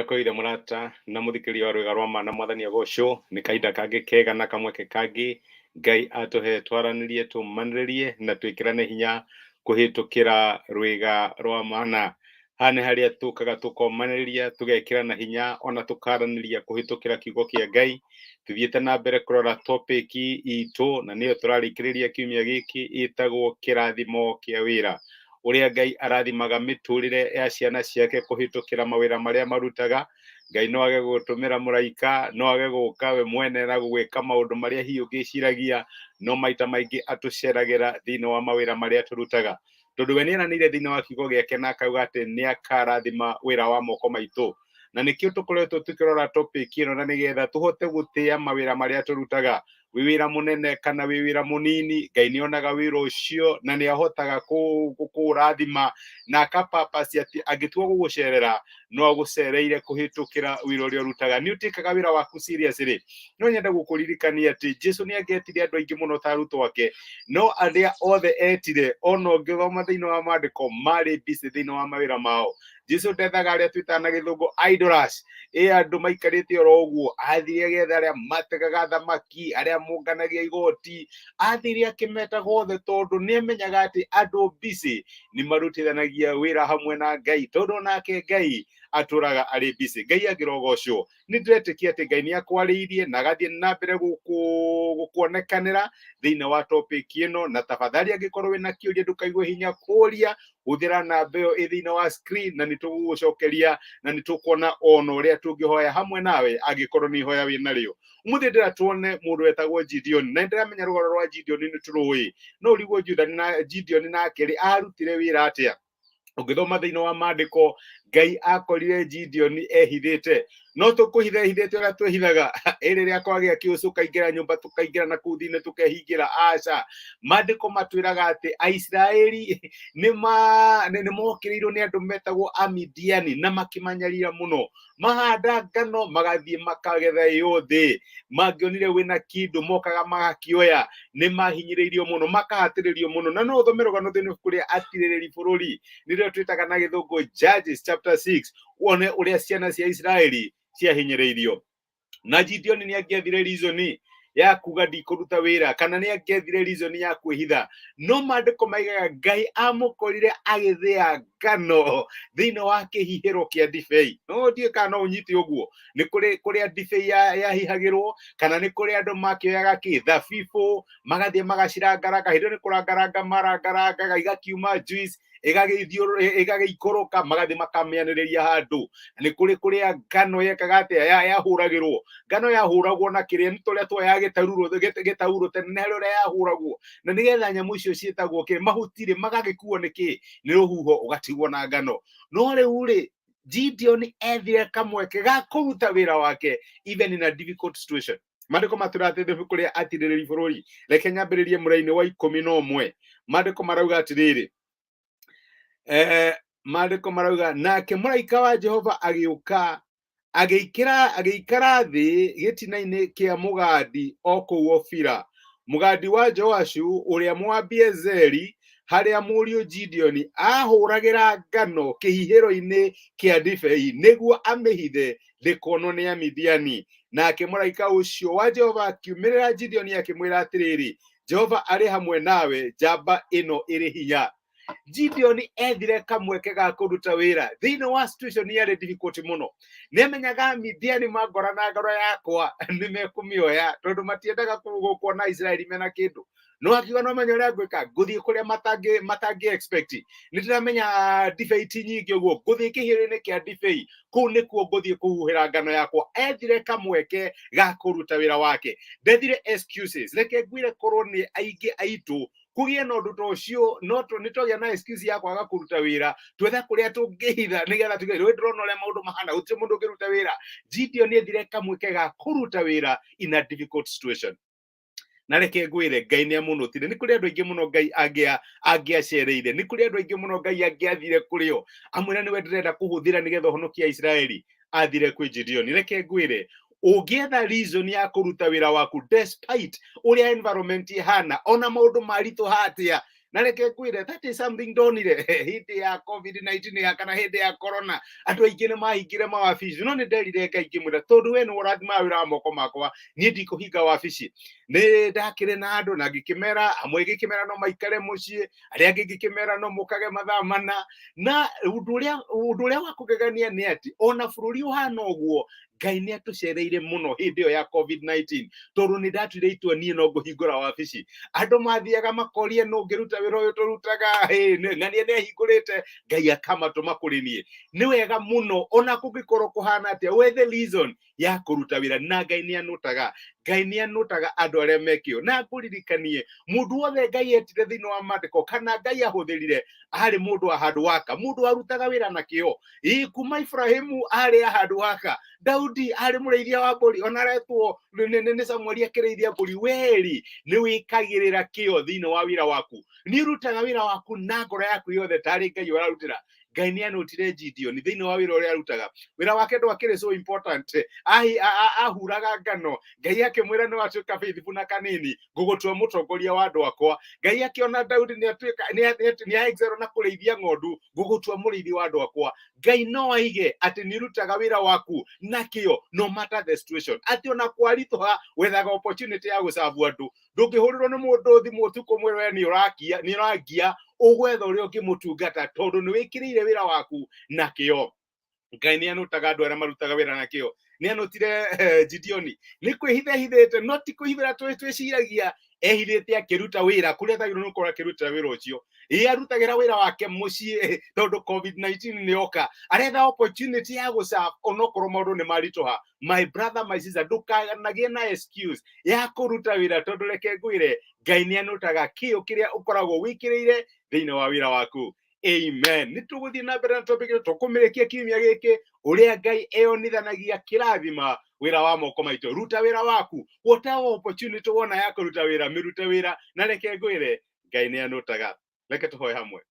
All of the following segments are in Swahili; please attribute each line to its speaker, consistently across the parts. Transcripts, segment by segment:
Speaker 1: koire murata na muthikĩria wa rwega rwa mana mwathani agocwo nĩ kahinda kangĩ kega na kamweke kangĩ Ngai atũhe twaranĩrie tũmanĩrĩrie na twĩkĩrane hinya kũhĩtũkĩra rwega rwa mana. Haha nĩ harĩa tũkaga tũkomanĩrĩria tũgekĩrana hinya ona tũkaranĩria kũhĩtũkĩra kiugo kĩa Ngai. Tuthiĩte na mbere kũrora topic itũ na nĩyo tũrarĩkĩrĩria kiumia gĩkĩ ĩtagwo kĩrathimo kĩa wĩra. Ũrĩa Ngai arathimaga mĩtũrĩre ya ciana ciake kũhĩtũkĩra mawĩra marĩa marutaga. Ngai no age gũtũmĩra mũraika, no age gũka we mwene na gwĩka maũndũ marĩa hihi ũngĩciragia, no maita maingĩ atũceragĩra thĩinĩ wa mawĩra marĩa tũrutaga. Tondũ we nĩeranĩire thĩinĩ wa kiugo gĩake na akauga atĩ nĩakarathima wĩra wa moko maitũ. Na nĩkĩo tũkoretwo tũkĩrora topic ĩno na nĩgetha tũhote gũtĩa mawĩra marĩa tũrutaga. Wĩ wĩra mũnene kana wĩ wĩra mũnini, Ngai nĩonaga wĩra ũcio na nĩahotaga kũũrathima na akapurpose atĩ angĩtua gũgũcerera no agũcereire kũhĩtũkĩra wĩra ũrĩa ũrutaga. Nĩ ũtĩkaga wĩra waku seriously. No nyende gũkũririkania atĩ Jesũ nĩangetire andũ aingĩ mũno ta arutwo ake, no arĩa othe etire ona ũngĩthoma thĩinĩ wa maandĩko marĩ busy thĩinĩ wa mawĩra mao. Jesũ ndethaga arĩa twĩtaga na gĩthũngũ idlers, andũ maikarĩte oro ũguo. Athire getha arĩa mategaga thamaki, arĩa monganagia igoti, athire akĩmetaga othe tondũ nĩamenyaga atĩ andũ busy nĩmarutithanagia wĩra hamwe na Ngai, tondũ nake Ngai atũraga arĩ busy. Ngai angĩrogocwo. Nĩndĩretĩkia atĩ Ngai nĩakwarĩirie na agathiĩ na mbere gũkuonekanĩra thĩinĩ wa topic ĩno, na tafadhali angĩkorwo wĩna kĩũria ndũkaigue hinya kũũria, hũthĩra namba ĩyo ĩ thĩinĩ wa screen na nĩtũgũgũcokeria na nĩtũkuona ona ũrĩa tũngĩhoya hamwe nawe angĩkorwo nĩ ihoya wĩ narĩo. Ũmũthĩ ndĩratuone mũndũ wetagwo Gideon, na nĩndĩramenya rũgano rwa Gideon nĩtũrũĩ, no ũrigwo Gideon nake arutire wĩra atĩa. Ũngĩthoma thĩinĩ wa maandĩko, Ngai akorire Gideon ehithĩte. No tũkũhitha ehithĩte ũrĩa twĩhithaga rĩrĩa kwagĩa kĩũsũ tũkaingĩra nyũmba tũkaingĩra na kũu thĩinĩ tũkehingĩra? Aca, maandĩko matwĩraga atĩ Aisiraeli nĩmokĩrĩirwo nĩ andũ metagwo Amidiani na makĩmanyarira mũno. Mahanda ngano magathiĩ makagetha yothe, mangĩonire wĩna kĩndũ mokaga magakĩoya. Nĩmahinyĩrĩirio mũno, makahatĩrĩrio mũno. Na no ũthome rũgano thĩinĩ wa kũrĩa atirĩrĩri bũrũri, nĩrĩo twĩtaga na gĩthũngũ Judges chapter 6, wone ũrĩa ciana cia Isiraeli ciahinyĩrĩirio. Na Gideon nĩangĩethire reason ya kuga ndikũruta wĩra, kana nĩangĩethire reason ya kwĩhitha. No maandĩko maigaga Ngai amũkorire agĩthĩa ngano thĩinĩ wa kĩhihĩro kĩa ndibei. No ndiũĩ kana no ũnyite ũguo. Nĩ kũrĩa ndibei yahihagĩrwo, kana nĩ kũrĩa andũ makĩoyaga thabibũ magathiĩ magacirangaranga. Hĩndĩ ĩyo nĩ kũrangaranga marangarangaga, igakiuma juice, ĩgagĩikũrũka, magathiĩ makamĩanĩrĩria handũ. Nĩ kũrĩa ngano yekaga atĩa, yahũragĩrwo. Ngano yahũragwo na kĩrĩa, nĩ tũrĩa twoyaga gĩtaurũ tene, nĩ harĩa ũrĩa yahũragwo, na nĩgetha nyamũ icio ciĩtagwo mahutirĩ magagĩkuo nĩ rũhuho ũgatigwo na ngano. No rĩu Gideon ethire kamweke ga kũruta wĩra wake even in a difficult situation. Maandĩko matũrateithia kũrĩa atirĩrĩri bũrũri. Reke nyambĩrĩrie mũraini wa 11. Maandĩko marauga atĩrĩrĩ, maandĩko marauga nake mũraika wa Jehova agĩũka agĩikara thĩ gĩtina-inĩ kĩa mũgandi o kũu Ofira, mũgandi wa Joashu ũrĩa Mũabiezeri, harĩa mũriũ Gideon ahũragĩra ngano kĩhihĩro-inĩ kĩa ndibei nĩguo amĩhithe ndĩkonwo nĩ Amidiani. Nake mũraika ũcio wa Jehova akiumĩrĩra Gideon akĩmwĩra atĩrĩrĩ, Jehova arĩ hamwe nawe, njamba ĩno ĩrĩ hinya. Gideon ethire kamweke ga kũruta wĩra thĩinĩ wa situation yarĩ difficult mũno. Nĩamenyaga Amidiani mangora na ngoro yakwa nĩmekũmĩoya, tondũ matiendaga kuona Isiraeli mena kĩndũ. No akiuga no menye ũrĩa ngwĩka, ngũthiĩ kũrĩa matangĩ expect. Nĩndĩramenya ndibei ti nyingĩ ũguo, ngũthiĩ kĩhihĩro-inĩ kĩa ndibei, kũu nĩkuo ngũthiĩ kũhuhĩra ngano yakwa. Ethire kamweke ga kũruta wĩra wake, ndethire excuses. Reke ngwĩre korwo nĩ aingĩ aitũ kũgĩe na ũndũ ta ũcio, no nĩtwagĩa na excuse ya kwaga kũruta wĩra, twetha kũrĩa tũngĩhitha nĩgetha tũge ndĩrona ũrĩa maũndũ mahana, gũtirĩ mũndũ ũngĩruta wĩra. Gideon ethire kamweke ga kũruta wĩra in a difficult situation. Na reke ngwĩre Ngai nĩamũnũtire. Nĩ kũrĩ andũ aingĩ mũno Ngai angĩacereire, nĩ kũrĩ andũ aingĩ mũno Ngai angĩathire kũrĩo, amwĩra nĩwe ndĩrenda kũhũthĩra nĩgetha ũhonokie Isiraeli. Athire kwĩ Gideon. Reke ngwĩre ũngĩetha reason ya kũruta wĩra waku despite ũrĩa environment ihana, ona maũndũ maritũ hatĩa, na reke kwire that is something ndonire hindi ya COVID-19 ya kana hindi ya corona andu aingi ni mahingire mawabici no ni nderire Ngai ngimwira tondu we ni urathima wira wa moko makwa nie ndikuhinga wabici ni ndakire na andu na ngikimera amwe ngikimera no maikare mucii aria angi ngikimera no mukage mathaa mana na undu uria wa kugegania ni ati ona bururi uhana uguo Ngai ni atucereire muno hindi yo ya COVID-19 tondu ni ndatwire itua nie no nguhingura wabici andu mathiaga makorie no ngiruta wira uyu turutaga ng'ania ni ahingurite Ngai akamatuma kuri nie ni wega muno ona kungikorwo kuhana atia we the reason ya kuruta wira na Ngai ni anutaga andu aria mekio na nguririkanie mundu wothe Ngai etire thiini wa mandiko kana Ngai ahuthirire ari mundu wa handu waka mundu arutaga wira na kĩyo kuma Ibrahimu ari handu waka Daudi ari mũrĩithia wa mbũri ona aretwo nĩ Samueli akĩrĩithia mbũri weri nĩ wĩkagĩrĩra kĩyo thĩinĩ wa wĩra waku nĩ ũrutaga wĩra waku na ngoro yaku yothe tarĩ Ngai ũrarutĩra Ngai nĩ anotire Gideon thĩinĩ wa wĩra ũrĩa arutaga wĩra wake ndwakĩrĩ so important ahuraga ngano Ngai akĩmwĩra nĩ watuĩka faithful na kanini ngũgũtua mũtongoria wa andũ akwa Ngai akĩona Daudi nĩ excel na kũrĩithia ng'ondu ngũgũtua mũrĩithi wa andũ akwa Ngai no aige atĩ nĩ ũrutaga wĩra waku na kĩyo no matter the situation atĩ ona kwaritũha wethaga opportunity ya gũcabu andũ ndũngĩhũrĩrwo nĩ mũndũ thimũ ũtukũ mwĩre nĩ ũragia ũgwetha ũrĩa ũngĩmũtungata tondũ nĩ wĩkĩrĩire wĩra waku na kĩyo Ngai nĩ anutaga andũ arĩa marutaga wĩra na kĩyo nĩ anutire Gideon nĩ kwĩhithĩte no ti kwĩhithĩra twĩciragia ehithĩte akĩruta wĩra kũrĩa thagĩrĩirwo nĩ gũkorwo akĩruta wĩra ũcio arutagĩra wĩra wake mũciĩ tondũ COVID-19 nĩ oka aretha opportunity ya gũcaba onokorwo maũndũ nĩ maritũha my brother my sister ndũkanagie na excuse ya kũruta wĩra tondũ reke ngwĩre Ngai nĩ anutaga kĩyo kĩrĩa ũkoragwo wĩkĩrĩire thĩinĩ wa wĩra waku amen nĩ tũgũthiĩ na mbere na topic tũkũmĩrĩkia kiumia gĩkĩ ũrĩa Ngai eyonithanagia kĩrathima wĩra wa moko maitũ ruta wĩra waku whatever opportunity wona ya kũruta wĩra mĩrute wĩra na reke ngwĩre Ngai nĩ anutaga reke tũhoe hamwe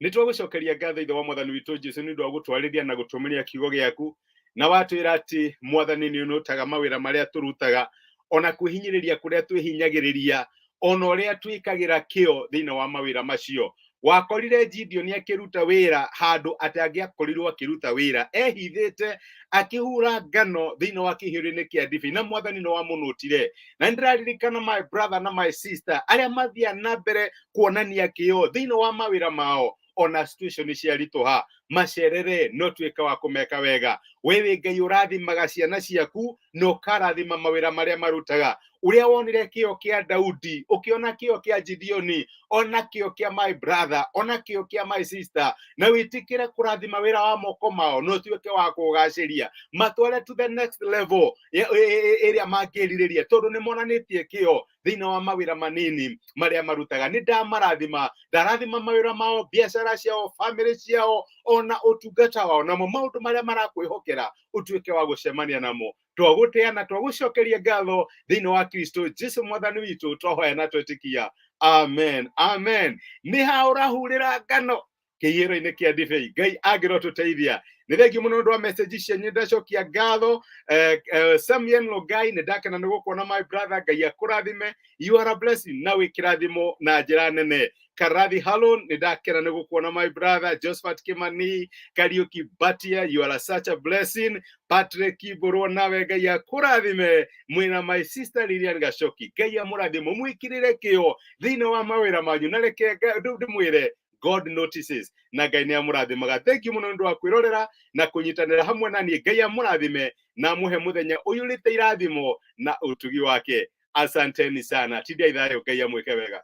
Speaker 1: nĩ tũgũcokeria ngatho ithe wa mwathani witũ Jesũ nĩ ũndũ wa gũtwarĩria na gũtũmĩria kiugo gĩaku na watwĩra atĩ mwathani nĩ ũnutaga mawĩra marĩa tũrutaga ona kwĩhinyĩrĩria kũrĩa twĩhinyagĩrĩria ona ũrĩa twĩkagĩra kĩyo thĩinĩ wa mawĩra macio wakorire Gideon akĩruta wĩra handũ atangĩakorirwo akĩruta wĩra ehithĩte akĩhura ngano thĩinĩ wa kĩhĩũrĩ-inĩ kĩa ndibi na mwathani no wamũnũtire na nĩndĩraririkana my brother na my sister arĩa mathiaga na mbere kuonania kĩyo thĩinĩ wa mawĩra mao ona situation ciaritũha macerere no tuĩka wa kũmeka wega wewe Ngai ũrathimaga ciana ciaku no karathima mawĩra marĩa marutaga uria wonire kĩyo kĩa Daudi ukiona kĩyo kĩa Gideon ona kĩyo kĩa my brother ona kĩyo kĩa my sister na wĩtĩkĩre kũrathima wĩra wa moko mao no tuĩke wa kũgacĩria matware to the next level ĩrĩa mangĩrirĩria tondũ nĩ monanĩtie kĩyo thĩinĩ wa mawĩra manini marĩa marutaga nĩ ndamarathima ndarathima mawĩra mao biacara ciao family ciao ona ũtungata wao namo maũndũ marĩa marakwĩhokera ũtuĩke wa gũcemania namo twagũteana twagũcokeria ngatho thĩinĩ wa Kristo Jesũ mwathani witũ twahoya na twetĩkia amen amen nĩ ha ũrahurĩra ngano kĩhĩũrĩ-inĩ kĩa ndibei Ngai angĩrotũteithia nĩ thengiũ mũno nĩ ũndũ wa message cianyu ndacokia ngatho Samuel Logai nĩ ndakena nĩ gũkuona my brother Ngai akũrathime you are a blessing na wĩ kĩrathimo na njĩra nene Karathi Halon nĩ ndakena nĩ gũkuona my brother Josephat Kimani Kariuki Batia you are such a blessing Patrick Kiboro nawe Ngai akũrathime mwĩna my sister Lilian Gacoki Ngai amũrathime mwĩkĩrĩre kĩyo thĩinĩ wa mawĩra manyu na reke ndĩmwĩre God notices na Ngai nĩ amũrathimaga thank you mũno nĩ ũndũ wa kwĩrorera na kũnyitanĩra hamwe na niĩ Ngai amũrathime na mũhe mũthenya ũyũ ũrĩte irathimo na ũtugi wake asanteni sana tindia ithayũ Ngai amwĩke wega